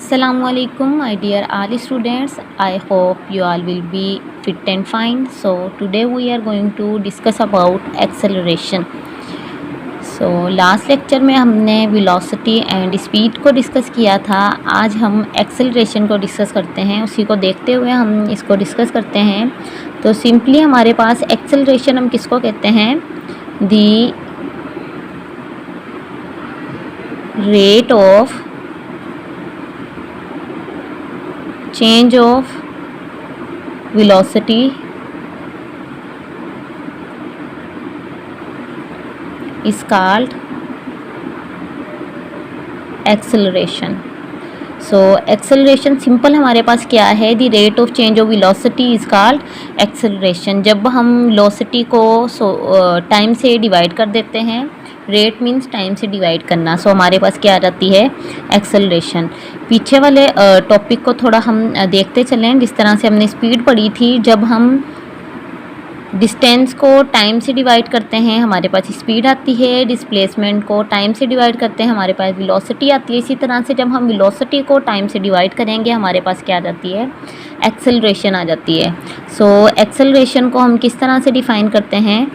Assalamualaikum my dear all students. I hope you all will be fit and fine. So today we are going to discuss about acceleration. So last lecture में हमने velocity and speed को discuss किया था. आज हम acceleration को discuss करते हैं. उसी को देखते हुए हम इसको डिस्कस करते हैं. तो सिंपली हमारे पास एक्सेलरेशन हम किसको कहते हैं? The rate of change of velocity is called acceleration. So acceleration simple हमारे पास क्या है? The rate of change of velocity is called acceleration. जब हम वेलोसिटी को टाइम से डिवाइड कर देते हैं, रेट मीन्स टाइम से डिवाइड करना, सो हमारे पास क्या आ जाती है? एक्सेलरेशन. पीछे वाले टॉपिक को थोड़ा हम देखते चलें. जिस तरह से हमने स्पीड पढ़ी थी, जब हम डिस्टेंस को टाइम से डिवाइड करते हैं हमारे पास स्पीड आती है. डिस्प्लेसमेंट को टाइम से डिवाइड करते हैं हमारे पास वेलोसिटी आती है. इसी तरह से जब हम वेलोसिटी को टाइम से डिवाइड करेंगे हमारे पास क्या आ जाती है? एक्सेलरेशन आ जाती है. सो एक्सेलरेशन को हम किस तरह से डिफ़ाइन करते हैं?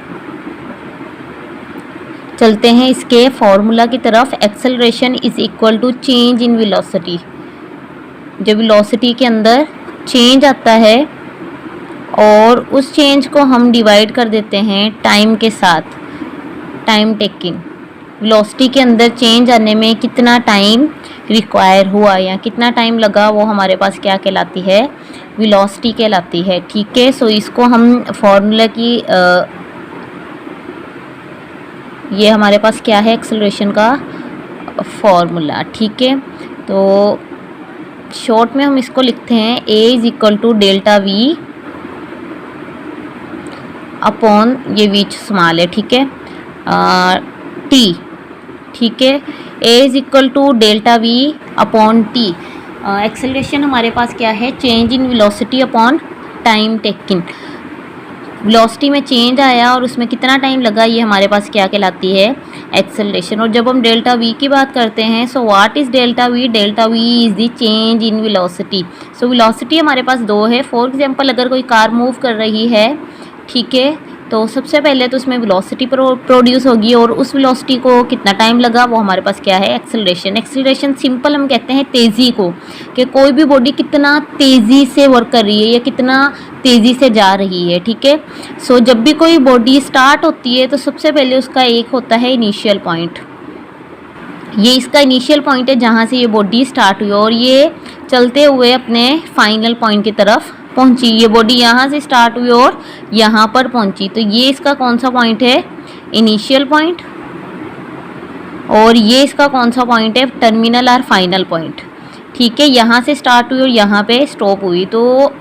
चलते हैं इसके फॉर्मूला की तरफ. Acceleration is equal to change in velocity. जब वेलोसिटी के अंदर चेंज आता है और उस चेंज को हम डिवाइड कर देते हैं टाइम के साथ, टाइम टेकिंग. वेलोसिटी के अंदर चेंज आने में कितना टाइम रिक्वायर हुआ या कितना टाइम लगा, वो हमारे पास क्या कहलाती है? वेलोसिटी कहलाती है. ठीक है. सो इसको हम फॉर्मूला की ये हमारे पास क्या है? एक्सेलरेशन का फॉर्मूला. ठीक है. तो शॉर्ट में हम इसको लिखते हैं A is equal to delta V upon, ये वी स्मॉल है, ठीक है, टी. ठीक है. A is equal to delta V upon T. Acceleration हमारे पास क्या है? Change in velocity upon time taking. Velocity में चेंज आया और उसमें कितना टाइम लगा, ये हमारे पास क्या कहलाती है? एक्सेलरेशन. और जब हम डेल्टा वी की बात करते हैं, so what is delta we? Delta V is the change in velocity. So velocity हमारे पास दो है. फॉर एग्जांपल अगर कोई कार मूव कर रही है, ठीक है, तो सबसे पहले तो उसमें वेलोसिटी प्रोड्यूस होगी और उस वेलोसिटी को कितना टाइम लगा, वो हमारे पास क्या है? एक्सेलरेशन. एक्सेलरेशन सिंपल हम कहते हैं तेज़ी को, कि कोई भी बॉडी कितना तेज़ी से वर्क कर रही है या कितना तेज़ी से जा रही है. ठीक है. सो जब भी कोई बॉडी स्टार्ट होती है तो सबसे पहले उसका एक होता है इनिशियल पॉइंट. ये इसका इनिशियल पॉइंट है जहाँ से ये बॉडी स्टार्ट हुई और ये चलते हुए अपने फाइनल पॉइंट की तरफ पहुंची. ये बॉडी यहाँ से स्टार्ट हुई और यहाँ पर पहुंची, तो ये इसका कौन सा पॉइंट है? Initial point. और ये इसका कौन सा पॉइंट है? टर्मिनल और फाइनल पॉइंट. ठीक है. यहाँ से स्टार्ट हुई और यहाँ पे स्टॉप हुई. तो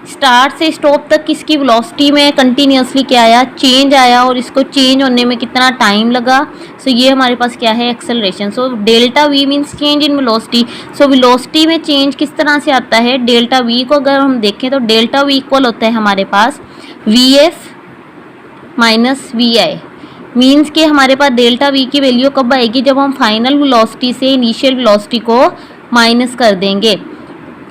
स्टार्ट से स्टॉप तक किसकी वेलोसिटी में कंटिन्यूसली क्या आया? चेंज आया. और इसको चेंज होने में कितना टाइम लगा, सो ये हमारे पास क्या है? Acceleration. So delta V means change in velocity. So velocity में चेंज किस तरह से आता है? डेल्टा वी को अगर हम देखें तो डेल्टा वी इक्वल होता है हमारे पास V F minus V I. Means कि हमारे पास डेल्टा वी की वैल्यू कब आएगी? जब हम फाइनल वेलोसिटी से इनिशियल वेलोसिटी को माइनस कर देंगे.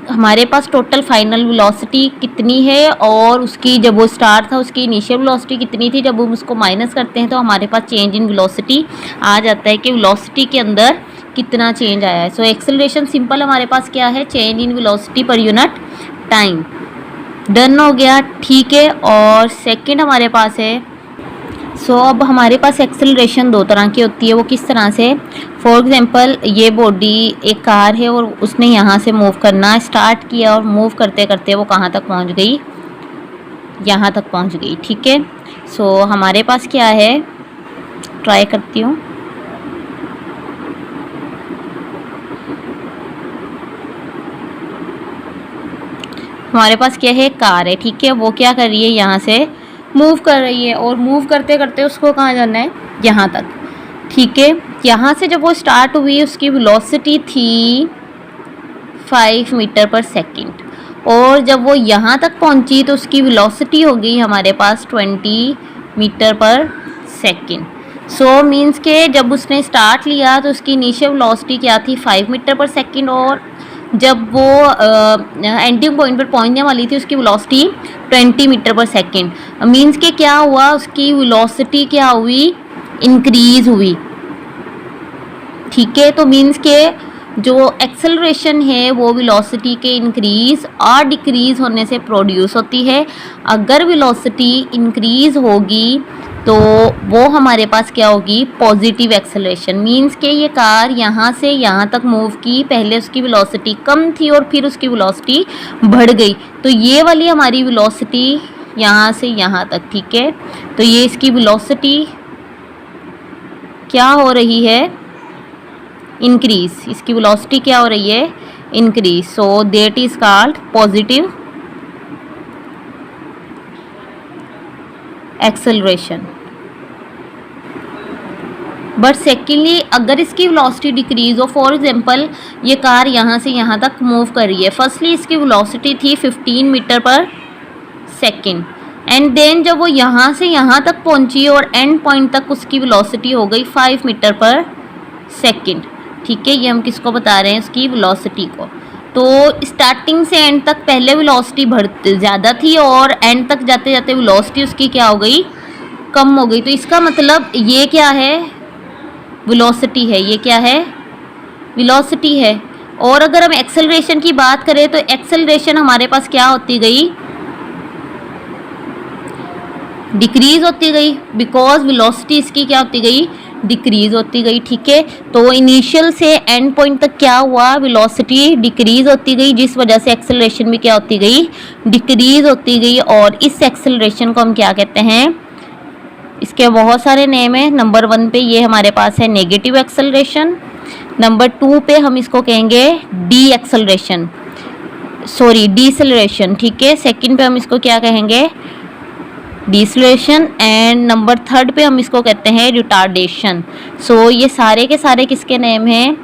हमारे पास टोटल फाइनल वेलोसिटी कितनी है और उसकी जब वो स्टार्ट था उसकी इनिशियल वेलोसिटी कितनी थी, जब हम उसको माइनस करते हैं तो हमारे पास चेंज इन वेलोसिटी आ जाता है कि वेलोसिटी के अंदर कितना चेंज आया है. सो एक्सेलरेशन सिंपल हमारे पास क्या है? Change in velocity per unit time. Done हो गया. ठीक है. और सेकंड हमारे पास है, सो अब हमारे पास एक्सेलरेशन दो तरह की होती है. वो किस तरह से? फॉर एग्जांपल ये बॉडी एक कार है और उसने यहाँ से मूव करना स्टार्ट किया और मूव करते करते वो कहाँ तक पहुँच गई? यहाँ तक पहुँच गई. ठीक है. सो हमारे पास क्या है? ट्राई करती हूँ. हमारे पास क्या है? कार है. ठीक है. वो क्या कर रही है? यहाँ से मूव कर रही है और मूव करते करते उसको कहाँ जाना है? यहाँ तक. ठीक है. यहाँ से जब वो स्टार्ट हुई उसकी वेलोसिटी थी 5 मीटर पर सेकंड और जब वो यहाँ तक पहुँची तो उसकी वेलोसिटी हो गई हमारे पास 20 मीटर पर सेकंड. सो मीन्स के जब उसने स्टार्ट लिया तो उसकी इनिशियल वेलोसिटी क्या थी? 5 मीटर पर सेकंड और जब वो एंडिंग पॉइंट पर पहुंचने वाली थी उसकी velocity 20 metre per second. Means के क्या हुआ, उसकी वेलोसिटी क्या हुई, इंक्रीज हुई। ठीक है, तो मीन्स के जो एक्सेलरेशन है वो वेलोसिटी के इंक्रीज और डिक्रीज होने से प्रोड्यूस होती है। अगर वेलोसिटी इंक्रीज होगी तो वो हमारे पास क्या होगी, पॉजिटिव एक्सेलरेशन। मीन्स के ये कार यहाँ से यहाँ तक मूव की, पहले उसकी वेलोसिटी कम थी और फिर उसकी वेलोसिटी बढ़ गई, तो ये वाली हमारी वेलोसिटी यहाँ से यहाँ तक। ठीक है, तो ये इसकी वेलोसिटी क्या हो रही है, इंक्रीज। इसकी वेलोसिटी क्या हो रही है, increase. So that is called positive acceleration. But secondly अगर इसकी वेलोसिटी डिक्रीज हो, फॉर एग्जांपल ये कार यहाँ से यहाँ तक मूव कर रही है, फर्स्टली इसकी वेलोसिटी थी 15 metre per second, and then जब वो यहाँ से यहाँ तक पहुँची और एंड पॉइंट तक उसकी वेलोसिटी हो गई 5 मीटर पर सेकेंड। ठीक है, ये हम किसको बता रहे हैं, उसकी वेलोसिटी को। तो स्टार्टिंग से एंड तक पहले वेलोसिटी बढ़ती ज़्यादा थी और एंड तक जाते जाते वेलोसिटी उसकी क्या हो गई, कम हो गई। तो इसका मतलब ये क्या है, वेलोसिटी है। ये क्या है, वेलोसिटी है। और अगर हम एक्सेलरेशन की बात करें तो एक्सेलरेशन हमारे पास क्या होती गई, डिक्रीज होती गई, बिकॉज वेलोसिटी इसकी क्या होती गई, डिक्रीज होती गई। ठीक है, तो इनिशियल से एंड पॉइंट तक क्या हुआ, वेलोसिटी डिक्रीज होती गई, जिस वजह से एक्सेलरेशन भी क्या होती गई, डिक्रीज होती गई। और इस एक्सेलरेशन को हम क्या कहते हैं, इसके बहुत सारे नेम है। नंबर 1 पे ये हमारे पास है नेगेटिव एक्सेलरेशन, नंबर 2 पे हम इसको कहेंगे डी एक्सेलरेशन, सॉरी डीसेलरेशन। ठीक है, सेकंड पे हम इसको क्या कहेंगे, डिसलेशन, एंड नंबर 3 पे हम इसको कहते हैं रिटार्डेशन। सो ये सारे के सारे किसके नेम हैं,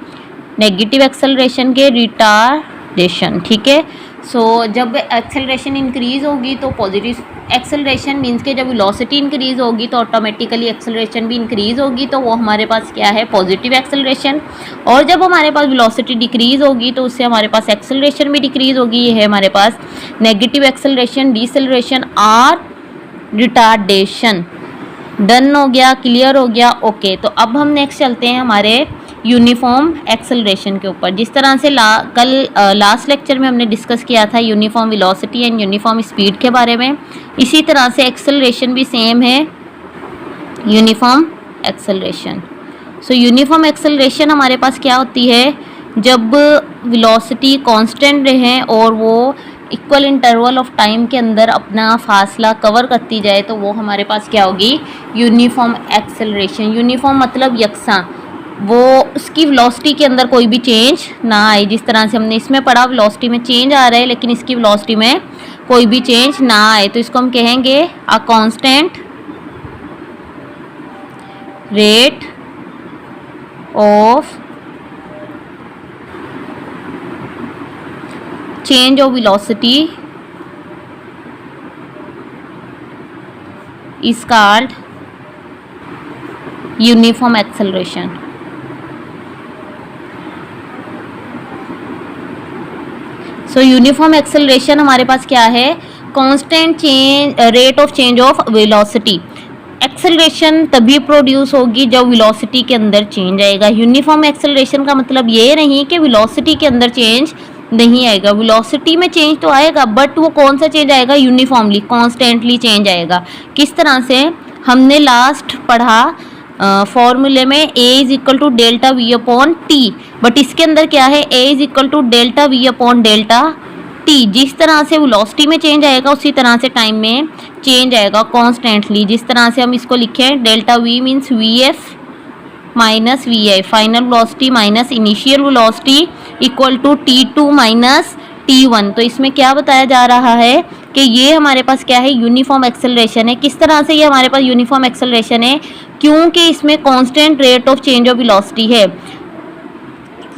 नेगेटिव एक्सेलरेशन के, रिटार्डेशन। ठीक है, सो जब एक्सेलरेशन इंक्रीज होगी तो पॉजिटिव एक्सेलरेशन, मीन्स के जब वेलोसिटी इंक्रीज होगी तो ऑटोमेटिकली एक्सेलरेशन भी इंक्रीज होगी, तो वो हमारे पास क्या है, पॉजिटिव एक्सेलरेशन। और जब हमारे पास वेलोसिटी डिक्रीज होगी तो उससे हमारे पास एक्सेलरेशन भी डिक्रीज होगी, ये है हमारे पास नेगेटिव एक्सेलरेशन, डिसेलरेशन और रिटार्डेशन। डन हो गया, क्लियर हो गया, ओके। तो अब हम नेक्स्ट चलते हैं हमारे यूनिफॉर्म एक्सेलरेशन के ऊपर। जिस तरह से कल लास्ट लेक्चर में हमने डिस्कस किया था uniform velocity and uniform speed के बारे में, इसी तरह से एक्सेलरेशन भी सेम है, यूनिफॉर्म एक्सेलरेशन। सो यूनिफॉर्म एक्सेलरेशन हमारे पास क्या होती है, जब वेलोसिटी कांस्टेंट रहे और वो इक्वल इंटरवल ऑफ टाइम के अंदर अपना फासला कवर करती जाए, तो वो हमारे पास क्या होगी, यूनिफॉर्म एक्सेलरेशन। यूनिफॉर्म मतलब यकसा, वो उसकी वेलोसिटी के अंदर कोई भी चेंज ना आए। जिस तरह से हमने इसमें पढ़ा वेलोसिटी में चेंज आ रहा है लेकिन इसकी वेलोसिटी में कोई भी चेंज ना आए, तो इसको हम कहेंगे a constant rate of change of velocity is called uniform acceleration. So uniform acceleration हमारे पास क्या है, constant change rate of change of velocity। Acceleration तभी प्रोड्यूस होगी जब वेलोसिटी के अंदर चेंज आएगा। यूनिफॉर्म एक्सेलरेशन का मतलब ये नहीं कि वेलोसिटी के अंदर चेंज नहीं आएगा, वेलोसिटी में चेंज तो आएगा, बट वो कौन सा चेंज आएगा, यूनिफॉर्मली कॉन्स्टेंटली चेंज आएगा। किस तरह से, हमने लास्ट पढ़ा फॉर्मूले में A is equal to delta V upon T, but इसके अंदर क्या है, A is equal to delta V upon delta T. जिस तरह से वेलोसिटी में चेंज आएगा उसी तरह से टाइम में चेंज आएगा कॉन्स्टेंटली। जिस तरह से हम इसको लिखें, delta V means V F minus V I, final velocity minus initial velocity equal to T2 minus T1। तो इसमें क्या बताया जा रहा है कि ये हमारे पास क्या है, यूनिफॉर्म एक्सेलरेशन है। किस तरह से ये हमारे पास यूनिफॉर्म एक्सेलरेशन है, क्योंकि इसमें constant rate of change of velocity है।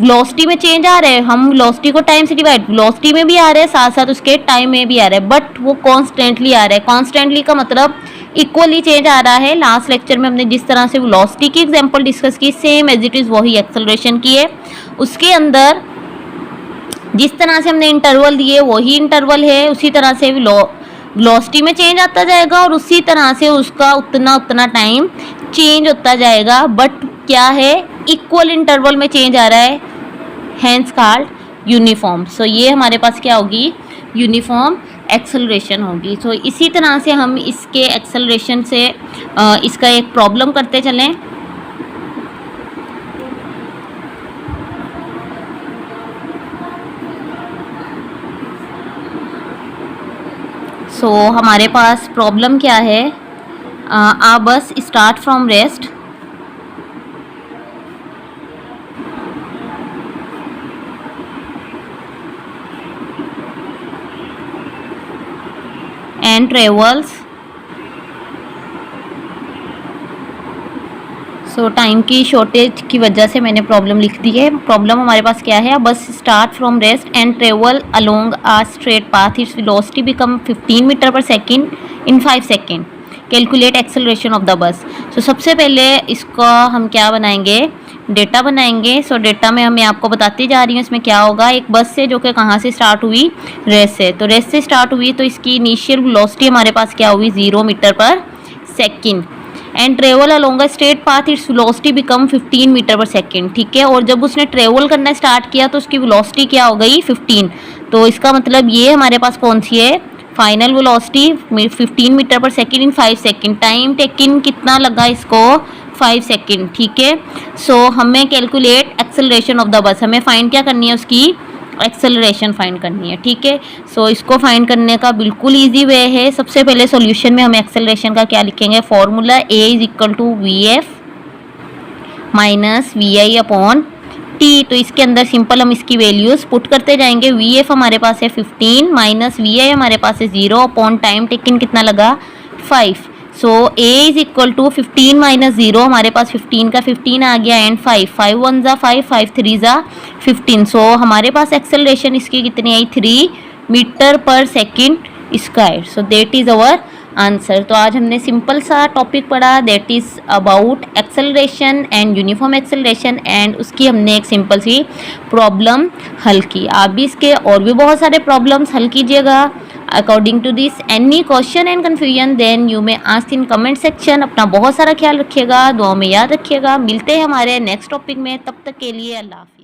वेलोसिटी में चेंज आ रहा है, हम वेलोसिटी को टाइम से डिवाइड, वेलोसिटी में भी आ रहा है साथ साथ उसके टाइम में भी आ रहा है, बट वो कॉन्स्टेंटली आ रहा है। कॉन्स्टेंटली का मतलब इक्वली चेंज आ रहा है। लास्ट लेक्चर में हमने जिस तरह से वेलोसिटी की एग्जांपल डिस्कस की, सेम एज इट इज़ वही एक्सेलरेशन की है। उसके अंदर जिस तरह से हमने इंटरवल दिए वही इंटरवल है, उसी तरह से वेलोसिटी में चेंज आता जाएगा और उसी तरह से उसका उतना टाइम चेंज होता जाएगा, बट क्या है, इक्वल इंटरवल में चेंज आ रहा है, हैंस कॉल्ड यूनिफॉर्म। सो ये हमारे पास क्या होगी, यूनिफॉर्म एक्सेलरेशन होगी। सो इसी तरह से हम इसके एक्सेलरेशन से इसका एक प्रॉब्लम करते चलें। सो हमारे पास प्रॉब्लम क्या है, आ बस start from rest and travels। So time की शॉर्टेज की वजह से मैंने प्रॉब्लम लिख दी है। प्रॉब्लम हमारे पास क्या है, bus start from rest and travel along a straight path, its velocity become 15 metre per second in 5 second, calculate acceleration of the bus. So सबसे पहले इसका हम क्या बनाएंगे, डेटा बनाएंगे। सो डेटा में मैं आपको बताती जा रही हूँ इसमें क्या होगा। एक बस से जो कि कहाँ से स्टार्ट हुई, रेस्ट से, तो रेस्ट से स्टार्ट हुई तो इसकी इनिशियल वेलोसिटी हमारे पास क्या हुई, 0 meter per second, and travel along a straight path, its velocity become 15 metre per second, ठीक है। और जब उसने ट्रेवल करना स्टार्ट किया तो उसकी वेलोसिटी क्या हो गई, 15। तो इसका मतलब ये हमारे पास कौन सी है, final velocity 15 metre per second in 5 second. Time taken कितना लगा इसको, 5 सेकेंड, ठीक है। सो हमें कैलकुलेट एक्सेलरेशन ऑफ द बस, हमें फाइंड क्या करनी है, उसकी एक्सेलरेशन फाइंड करनी है, ठीक है। सो इसको फाइंड करने का बिल्कुल इजी वे है। सबसे पहले सॉल्यूशन में हम एक्सेलरेशन का क्या लिखेंगे, formula A is equal to V F minus V I upon T. तो इसके अंदर सिंपल हम इसकी वैल्यूज पुट करते जाएंगे। वी एफ हमारे पास है 15 माइनस वी आई हमारे पास है 0 अपॉन टाइम टेकिन कितना लगा, 5। सो ए इज इक्वल टू 15 माइनस 0, हमारे पास 15 का 15 आ गया एंड 5, 5 1 ज़ा 5, 5 3 ज़ा 15। सो हमारे पास एक्सेलरेशन इसकी कितनी आई, 3 meter per second square. So that is our answer. तो आज हमने सिंपल सा टॉपिक पढ़ा, that is about acceleration and uniform acceleration, and उसकी हमने एक सिंपल सी प्रॉब्लम हल की। आप भी इसके और भी बहुत सारे प्रॉब्लम्स हल कीजिएगा according to this. Any question and confusion then you may ask in comment section. अपना बहुत सारा ख्याल रखिएगा, दुआ में याद रखिएगा। मिलते हैं हमारे नेक्स्ट टॉपिक में, तब तक के लिए अल्लाह हाफ़िज़।